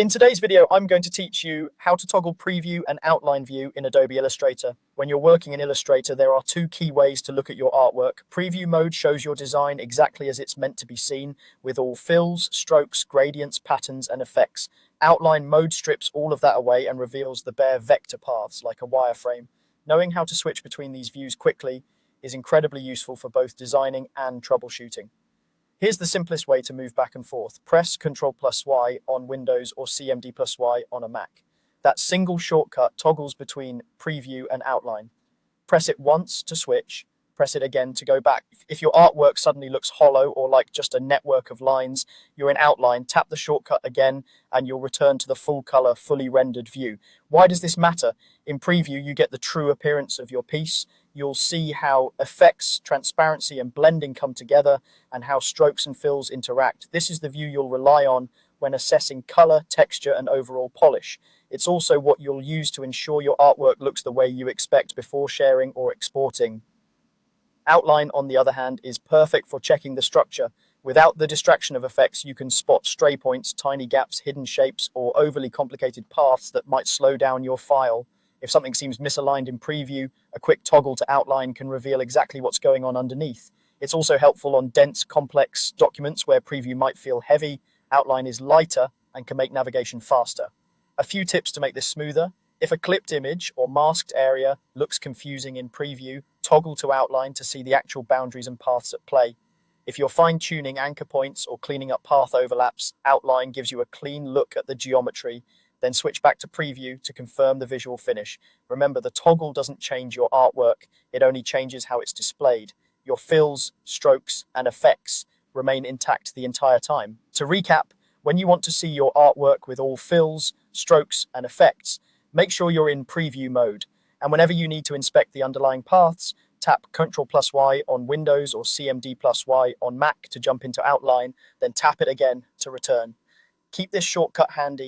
In today's video, I'm going to teach you how to toggle preview and outline view in Adobe Illustrator. When you're working in Illustrator, there are two key ways to look at your artwork. Preview mode shows your design exactly as it's meant to be seen, with all fills, strokes, gradients, patterns, and effects. Outline mode strips all of that away and reveals the bare vector paths like a wireframe. Knowing how to switch between these views quickly is incredibly useful for both designing and troubleshooting. Here's the simplest way to move back and forth. Press Ctrl+Y on Windows or CMD+Y on a Mac. That single shortcut toggles between preview and outline. Press it once to switch, press it again to go back. If your artwork suddenly looks hollow or like just a network of lines, you're in outline, tap the shortcut again and you'll return to the full color, fully rendered view. Why does this matter? In preview, you get the true appearance of your piece. You'll see how effects, transparency, and blending come together and how strokes and fills interact. This is the view you'll rely on when assessing color, texture, and overall polish. It's also what you'll use to ensure your artwork looks the way you expect before sharing or exporting. Outline, on the other hand, is perfect for checking the structure. Without the distraction of effects, you can spot stray points, tiny gaps, hidden shapes, or overly complicated paths that might slow down your file. If something seems misaligned in preview, a quick toggle to outline can reveal exactly what's going on underneath. It's also helpful on dense, complex documents where preview might feel heavy. Outline is lighter and can make navigation faster. A few tips to make this smoother. If a clipped image or masked area looks confusing in preview, toggle to outline to see the actual boundaries and paths at play. If you're fine-tuning anchor points or cleaning up path overlaps, outline gives you a clean look at the geometry. Then switch back to preview to confirm the visual finish. Remember, the toggle doesn't change your artwork, it only changes how it's displayed. Your fills, strokes, and effects remain intact the entire time. To recap, when you want to see your artwork with all fills, strokes, and effects, make sure you're in preview mode. And whenever you need to inspect the underlying paths, tap Ctrl+Y on Windows or CMD+Y on Mac to jump into outline, then tap it again to return. Keep this shortcut handy.